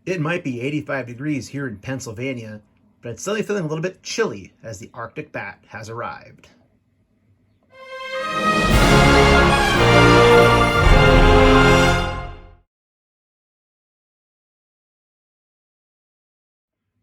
It might be 85 degrees here in Pennsylvania, but it's suddenly feeling a little bit chilly as the Arctic bat has arrived.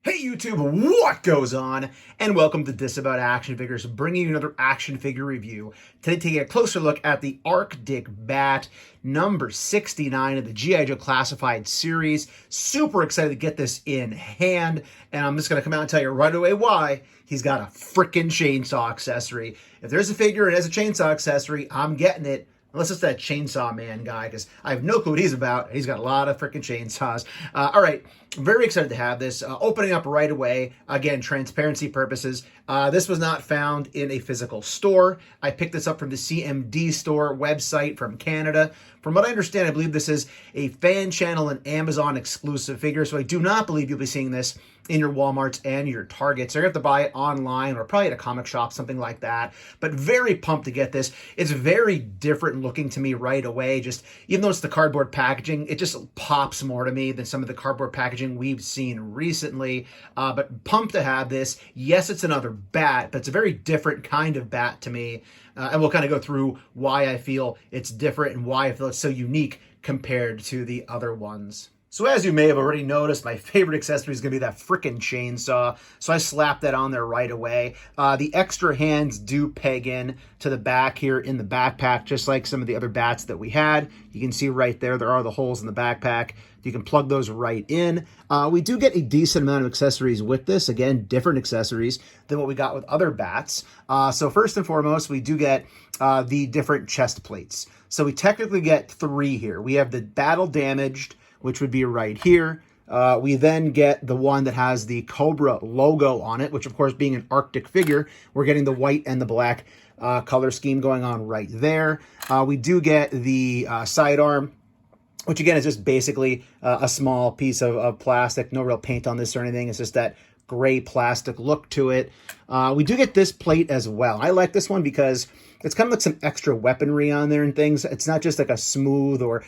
Hey YouTube, what goes on? And welcome to Disavowed Action Figures, bringing you another action figure review. Today, taking a closer look at the ARTIC bat, number 69 of the G.I. Joe Classified series. Super excited to get this in hand, and I'm just going to come out and tell you right away why. He's got a freaking chainsaw accessory. If there's a figure and it has a chainsaw accessory, I'm getting it. Unless it's that Chainsaw Man guy, because I have no clue what he's about. He's got a lot of freaking chainsaws. All right, very excited to have this. Opening up right away. Again, transparency purposes. This was not found in a physical store. I picked this up from the CMD store website from Canada. From what I understand, I believe this is a fan channel and Amazon exclusive figure, so I do not believe you'll be seeing this in your Walmarts and your Targets. So you're going to have to buy it online or probably at a comic shop, something like that. But very pumped to get this. It's very different looking to me right away. Just even though it's the cardboard packaging, it just pops more to me than some of the cardboard packaging we've seen recently. But pumped to have this. Yes, it's another bat, but it's a very different kind of bat to me. And we'll kind of go through why I feel it's different and why I feel it's so unique compared to the other ones. So as you may have already noticed, my favorite accessory is going to be that frickin' chainsaw. So I slapped that on there right away. The extra hands do peg in to the back here in the backpack, just like some of the other bats that we had. You can see right there are the holes in the backpack. You can plug those right in. We do get a decent amount of accessories with this. Again, different accessories than what we got with other bats. So first and foremost, we do get the different chest plates. So we technically get 3 here. We have the battle damaged, which would be right here. We then get the one that has the Cobra logo on it, which of course being an Arctic figure, we're getting the white and the black color scheme going on right there. We do get the sidearm, which again is just basically a small piece of plastic, no real paint on this or anything. It's just that gray plastic look to it. We do get this plate as well. I like this one because it's kind of like some extra weaponry on there and things. It's not just like a smooth or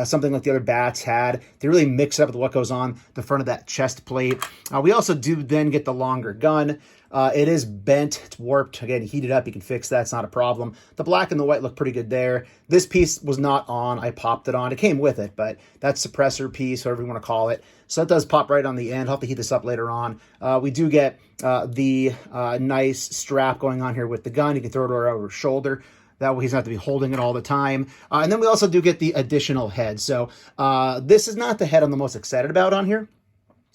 something like the other bats had. They really mix it up with what goes on the front of that chest plate. We also do then get the longer gun. It is bent, it's warped. Again, heat it up, you can fix that, it's not a problem. The black and the white look pretty good there. This piece was not on, I popped it on. It came with it, but that suppressor piece, whatever you want to call it. So that does pop right on the end. I'll have to heat this up later on. We do get the nice strap going on here with the gun. You can throw it over your shoulder. That way he's not have to be holding it all the time. And then we also do get the additional head. So this is not the head I'm the most excited about on here.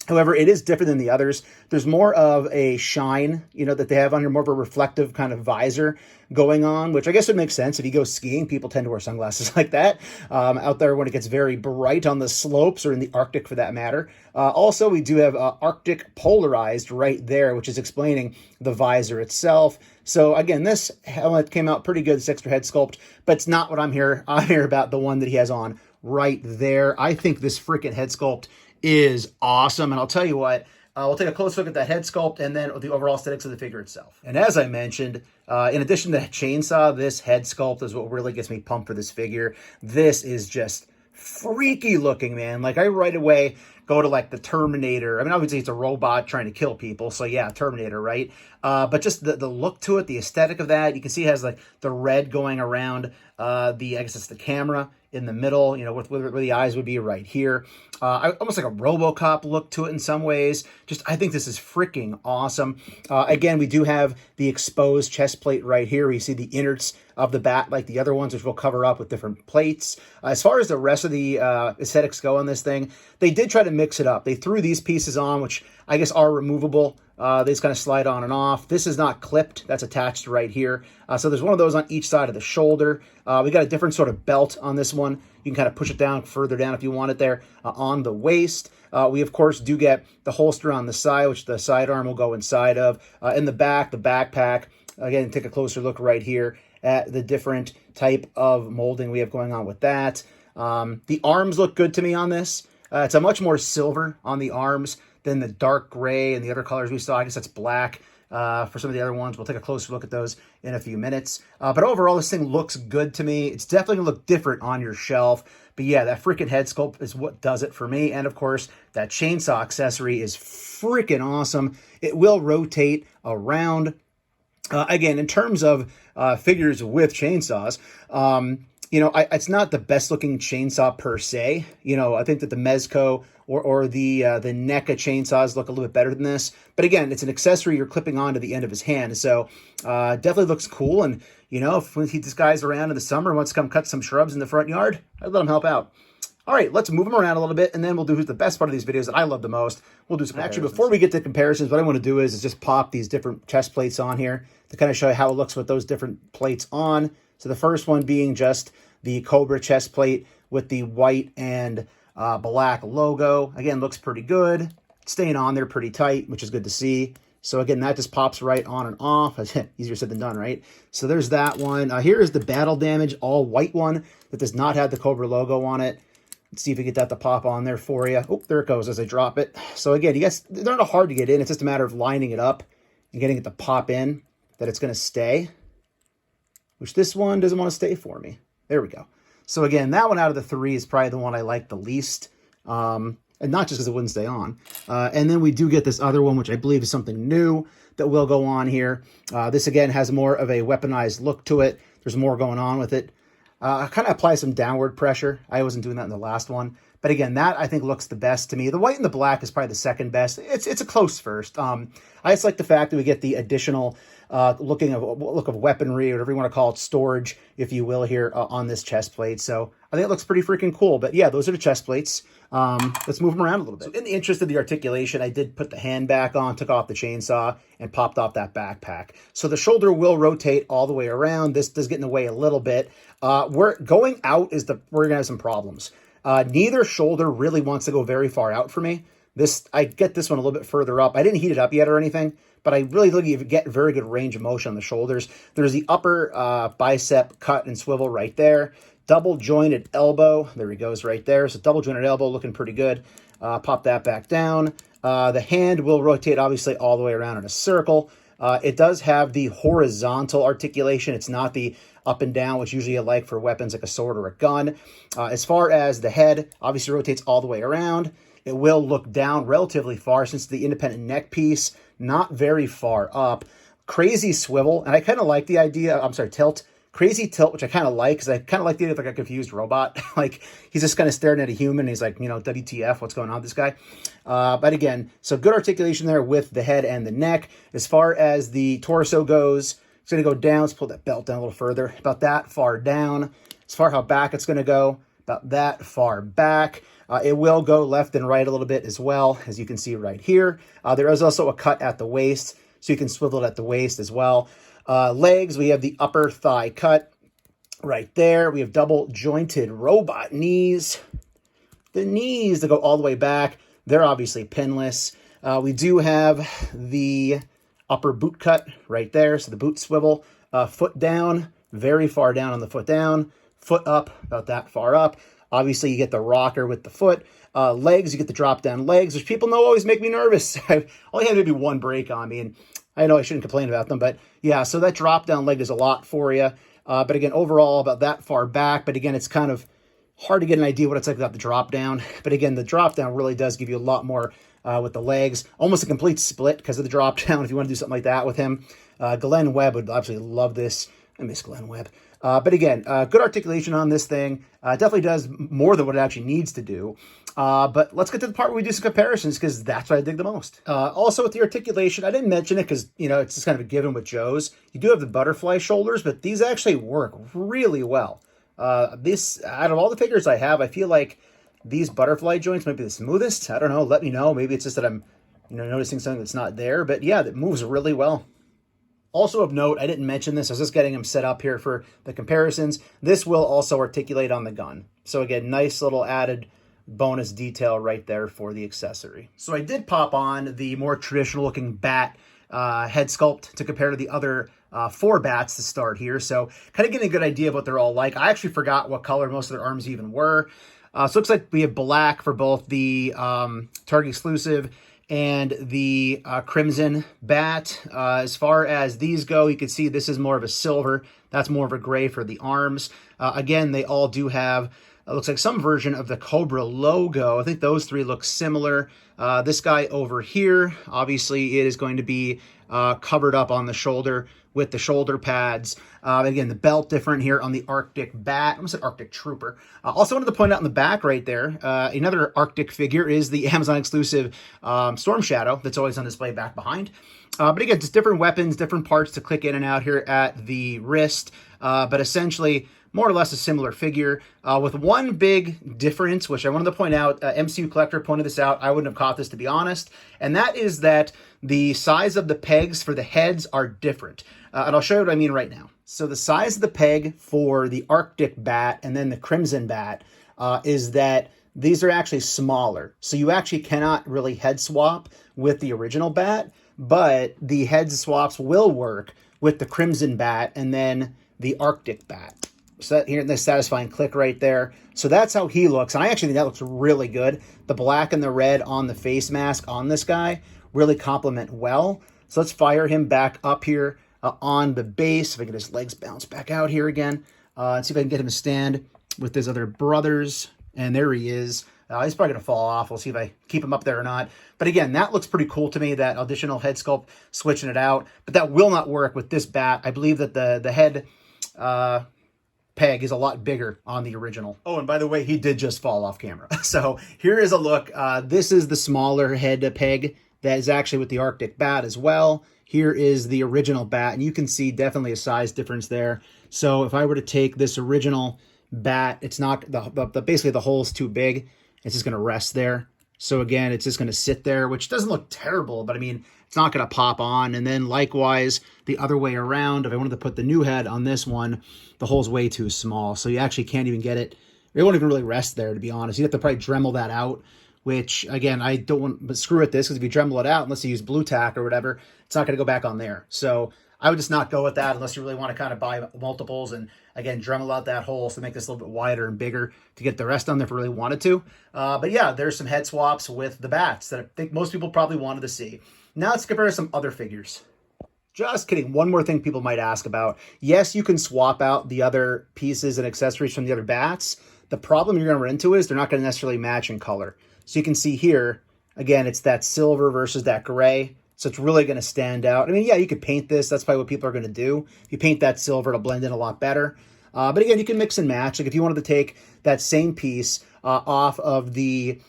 However, it is different than the others. There's more of a shine, that they have on here, more of a reflective kind of visor going on, which I guess would make sense. If you go skiing, people tend to wear sunglasses like that out there when it gets very bright on the slopes or in the Arctic for that matter. Also, we do have Arctic polarized right there, which is explaining the visor itself. So again, this helmet came out pretty good, this extra head sculpt, but it's not what I'm here about the one that he has on right there. I think this freaking head sculpt is awesome, and I'll tell you what, we'll take a close look at that head sculpt and then the overall aesthetics of the figure itself. And as I mentioned, in addition to that chainsaw, this head sculpt is what really gets me pumped for this figure. This is just freaky looking, man. Like, I right away go to like the Terminator. I mean, obviously it's a robot trying to kill people, so yeah, Terminator, right? But just the look to it, the aesthetic of that, you can see it has like the red going around I guess it's the camera in the middle, where the eyes would be right here. Almost like a RoboCop look to it in some ways. I think this is freaking awesome. Again, we do have the exposed chest plate right here, where you see the innards of the bat like the other ones, which we'll cover up with different plates. As far as the rest of the aesthetics go on this thing, they did try to mix it up. They threw these pieces on, which I guess are removable. They just kind of slide on and off. This is not clipped. That's attached right here. So there's one of those on each side of the shoulder. We got a different sort of belt on this one. You can kind of push it down further down if you want it there on the waist. We, of course, do get the holster on the side, which the sidearm will go inside of. In the back, the backpack. Again, take a closer look right here at the different type of molding we have going on with that. The arms look good to me on this. It's a much more silver on the arms than the dark gray and the other colors we saw. I guess that's black for some of the other ones. We'll take a closer look at those in a few minutes. But overall, this thing looks good to me. It's definitely going to look different on your shelf. But yeah, that freaking head sculpt is what does it for me. And of course, that chainsaw accessory is freaking awesome. It will rotate around. Again, in terms of figures with chainsaws, you know, it's not the best looking chainsaw per se. You know, I think that the Mezco or the NECA chainsaws look a little bit better than this. But again, it's an accessory you're clipping onto the end of his hand. So definitely looks cool. And, you know, if this guy's around in the summer and wants to come cut some shrubs in the front yard, I'd let him help out. All right, let's move them around a little bit, and then we'll do who's the best part of these videos that I love the most. We'll do some comparisons. Actually, before we get to comparisons, what I want to do is just pop these different chest plates on here to kind of show you how it looks with those different plates on. So the first one being just the Cobra chest plate with the white and black logo. Again, looks pretty good. It's staying on there pretty tight, which is good to see. So again, that just pops right on and off. Easier said than done, right? So there's that one. Here is the Battle Damage all white one that does not have the Cobra logo on it. Let's see if we get that to pop on there for you. Oh, there it goes as I drop it. So again, you guys, they're not hard to get in. It's just a matter of lining it up and getting it to pop in, that it's going to stay, which this one doesn't want to stay for me. There we go. So again, that one out of the three is probably the one I like the least. And not just because it wouldn't stay on. And then we do get this other one, which I believe is something new that will go on here. This again has more of a weaponized look to it. There's more going on with it. I kind of apply some downward pressure. I wasn't doing that in the last one. But again, that I think looks the best to me. The white and the black is probably the second best. It's a close first. I just like the fact that we get the additional look of weaponry, or whatever you want to call it, storage, if you will, here on this chest plate. So I think it looks pretty freaking cool. But yeah, those are the chest plates. Let's move them around a little bit. So in the interest of the articulation, I did put the hand back on, took off the chainsaw, and popped off that backpack. So the shoulder will rotate all the way around. This does get in the way a little bit. We're going out we're gonna have some problems. Neither shoulder really wants to go very far out for me. I get this one a little bit further up. I didn't heat it up yet or anything, but I really think you get very good range of motion on the shoulders. There's the upper bicep cut and swivel right there. Double jointed elbow. There he goes right there. So double jointed elbow looking pretty good. Pop that back down. The hand will rotate obviously all the way around in a circle. It does have the horizontal articulation. It's not the up and down, which usually you like for weapons like a sword or a gun. As far as the head, obviously rotates all the way around. It will look down relatively far since the independent neck piece, not very far up. Crazy swivel, and I kind of like the idea, tilt. Crazy tilt, which I kind of like, because I kind of like the idea of like a confused robot. Like, he's just kind of staring at a human, and he's like, you know, WTF, what's going on with this guy? But again, so good articulation there with the head and the neck. As far as the torso goes, it's going to go down. Let's pull that belt down a little further. About that far down. As far how back it's going to go, about that far back. It will go left and right a little bit as well, as you can see right here. There is also a cut at the waist, so you can swivel it at the waist as well. Legs, we have the upper thigh cut right there. We have double jointed robot knees. The knees that go all the way back, they're obviously pinless. We do have the upper boot cut right there. So the boot swivel, foot down, very far down on the foot down, foot up, about that far up. Obviously, you get the rocker with the foot. Legs, you get the drop down legs, which people know always make me nervous. I only had maybe one break on me, and I know I shouldn't complain about them, but yeah, so that drop down leg is a lot for you. But again, overall, about that far back. But again, it's kind of hard to get an idea what it's like without the drop down. But again, the drop down really does give you a lot more with the legs. Almost a complete split because of the drop down if you want to do something like that with him. Glenn Webb would absolutely love this. I miss Glenn Webb. But again, good articulation on this thing. Definitely does more than what it actually needs to do. But let's get to the part where we do some comparisons, because that's what I dig the most. Also with the articulation, I didn't mention it because, you know, it's just kind of a given with Joe's. You do have the butterfly shoulders, but these actually work really well. This, out of all the figures I have, I feel like these butterfly joints might be the smoothest. I don't know. Let me know. Maybe it's just that I'm, you know, noticing something that's not there. But yeah, that moves really well. Also of note, I didn't mention this. I was just getting them set up here for the comparisons. This will also articulate on the gun. So again, nice little added bonus detail right there for the accessory. So I did pop on the more traditional looking bat head sculpt to compare to the other 4 bats to start here. So kind of getting a good idea of what they're all like. I actually forgot what color most of their arms even were. So it looks like we have black for both the Target exclusive and the Crimson bat. As far as these go, you can see this is more of a silver. That's more of a gray for the arms. Again, they all do have It looks like some version of the Cobra logo. I think those three look similar. This guy over here, obviously it is going to be covered up on the shoulder with the shoulder pads. Again, the belt different here on the Arctic Bat. I almost said Arctic Trooper. Also wanted to point out in the back right there, another Arctic figure is the Amazon exclusive Storm Shadow that's always on display back behind. But again, just different weapons, different parts to click in and out here at the wrist. But essentially, more or less a similar figure with one big difference, which I wanted to point out. MCU Collector pointed this out. I wouldn't have caught this, to be honest. And that is that the size of the pegs for the heads are different. And I'll show you what I mean right now. So the size of the peg for the Arctic Bat and then the Crimson Bat is that these are actually smaller. So you actually cannot really head swap with the original bat, but the head swaps will work with the Crimson Bat and then the Arctic Bat. So that here, the satisfying click right there. So that's how he looks. And I actually think that looks really good. The black and the red on the face mask on this guy really complement well. So let's fire him back up here on the base. If I can get his legs bounce back out here again. And see if I can get him to stand with his other brothers. And there he is. He's probably going to fall off. We'll see if I keep him up there or not. But again, that looks pretty cool to me, that additional head sculpt, switching it out. But that will not work with this bat. I believe that the head peg is a lot bigger on the original. Oh, and by the way, he did just fall off camera. So here is a look. This is the smaller head peg that is actually with the Arctic Bat as well. Here is the original bat, and you can see definitely a size difference there. So if I were to take this original bat, it's not, basically the hole's too big. It's just going to rest there. So again, it's just going to sit there, which doesn't look terrible, but I mean, it's not going to pop on. And then likewise, the other way around, if I wanted to put the new head on this one, the hole's way too small. So you actually can't even get it. It won't even really rest there, to be honest. You'd have to probably Dremel that out, which again, I don't want, but screw with this, because if you Dremel it out, unless you use blue tack or whatever, it's not going to go back on there. So I would just not go with that unless you really want to kind of buy multiples and, again, Dremel out that hole to make this a little bit wider and bigger to get the rest on there if you really wanted to. But yeah, there's some head swaps with the bats that I think most people probably wanted to see. Now let's compare some other figures. Just kidding. One more thing people might ask about. Yes, you can swap out the other pieces and accessories from the other bats. The problem you're going to run into is they're not going to necessarily match in color. So you can see here, again, it's that silver versus that gray. So it's really going to stand out. I mean, yeah, you could paint this. That's probably what people are going to do. If you paint that silver, it'll blend in a lot better. But again, you can mix and match. Like if you wanted to take that same piece off of the,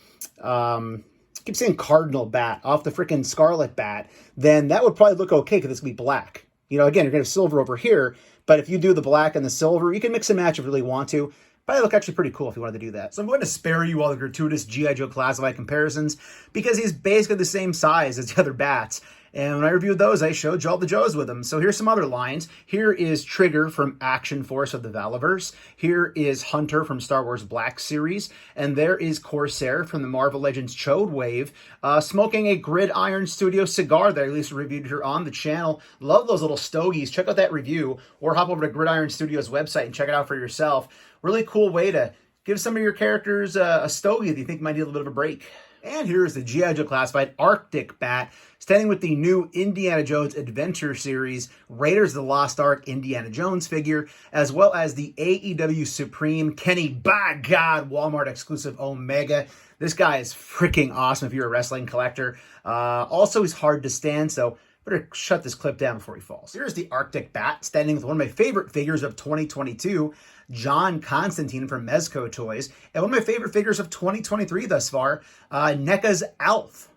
I keep saying cardinal bat, off the freaking scarlet bat, then that would probably look okay because it's going to be black. You know, again, you're going to have silver over here. But if you do the black and the silver, you can mix and match if you really want to. Probably look actually pretty cool if you wanted to do that. So I'm going to spare you all the gratuitous G.I. Joe classified comparisons because he's basically the same size as the other bats. And when I reviewed those, I showed you all the Joes with them. So here's some other lines. Here is Trigger from Action Force of the Valaverse. Here is Hunter from Star Wars Black Series. And there is Corsair from the Marvel Legends Chode Wave, smoking a Gridiron Studio cigar that I at least reviewed here on the channel. Love those little stogies. Check out that review or hop over to Gridiron Studios website and check it out for yourself. Really cool way to give some of your characters a stogie that you think might need a little bit of a break. And here is the G.I. Joe Classified Arctic Bat, standing with the new Indiana Jones Adventure Series Raiders of the Lost Ark Indiana Jones figure, as well as the AEW Supreme Kenny, by God, Walmart exclusive Omega. This guy is freaking awesome if you're a wrestling collector. Also, he's hard to stand, so better shut this clip down before he falls. Here's the Arctic Bat, standing with one of my favorite figures of 2022, John Constantine from Mezco Toys, and one of my favorite figures of 2023 thus far, NECA's Alf.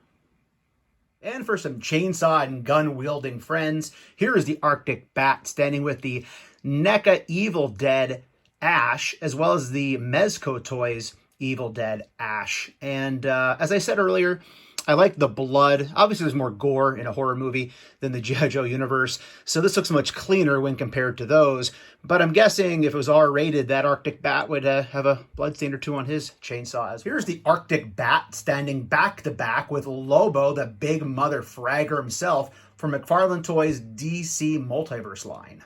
And for some chainsaw and gun-wielding friends, here is the Arctic Bat, standing with the NECA Evil Dead Ash, as well as the Mezco Toys Evil Dead Ash. And as I said earlier, I like the blood. Obviously, there's more gore in a horror movie than the G.I. Joe universe, so this looks much cleaner when compared to those. But I'm guessing if it was R-rated, that Arctic Bat would have a bloodstain or two on his chainsaw. Here's the Arctic Bat standing back-to-back with Lobo, the big mother fragger himself, from McFarlane Toys' DC Multiverse line.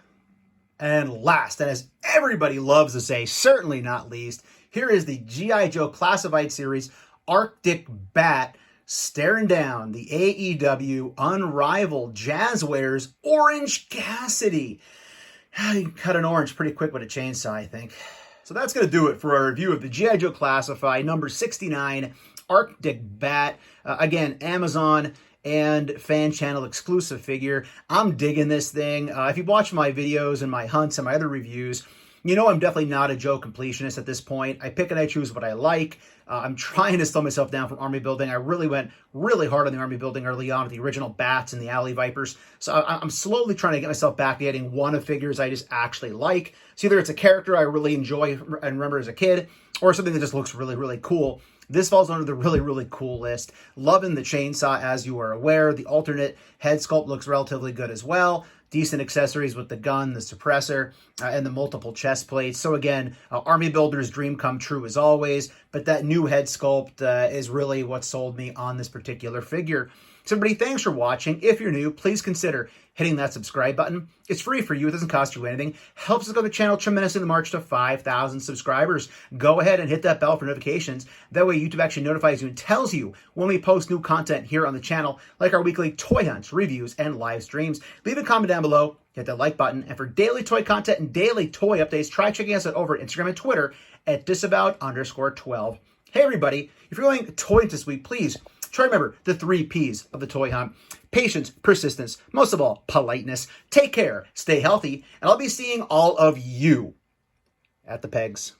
And last, and as everybody loves to say, certainly not least, here is the G.I. Joe Classified Series Arctic Bat, staring down the AEW Unrivaled Jazzwares Orange Cassidy. You can cut an orange pretty quick with a chainsaw, I think. So that's going to do it for our review of the G.I. Joe Classify number 69 Arctic Bat. Again, Amazon and fan channel exclusive figure. I'm digging this thing. If you watch my videos and my hunts and my other reviews, you know I'm definitely not a Joe completionist at this point. I pick and I choose what I like. I'm trying to slow myself down from army building. I really went really hard on the army building early on with the original Bats and the Alley Vipers. So I'm slowly trying to get myself back to getting one of figures I just actually like. So either it's a character I really enjoy and remember as a kid, or something that just looks really, really cool. This falls under the really, really cool list. Loving the chainsaw, as you are aware. The alternate head sculpt looks relatively good as well. Decent accessories with the gun, the suppressor, and the multiple chest plates. So again, Army Builder's dream come true as always, but that new head sculpt is really what sold me on this particular figure. So everybody, thanks for watching. If you're new, please consider hitting that subscribe button. It's free for you. It doesn't cost you anything. Helps us grow the channel tremendously in the march to 5,000 subscribers. Go ahead and hit that bell for notifications. That way YouTube actually notifies you and tells you when we post new content here on the channel, like our weekly toy hunts, reviews, and live streams. Leave a comment down below. Hit that like button. And for daily toy content and daily toy updates, try checking us out over at Instagram and Twitter at Disavowed_12. Hey everybody, if you're going toy hunt this week, please try to remember the 3 Ps of the toy hunt. Patience, persistence, most of all, politeness. Take care, stay healthy, and I'll be seeing all of you at the pegs.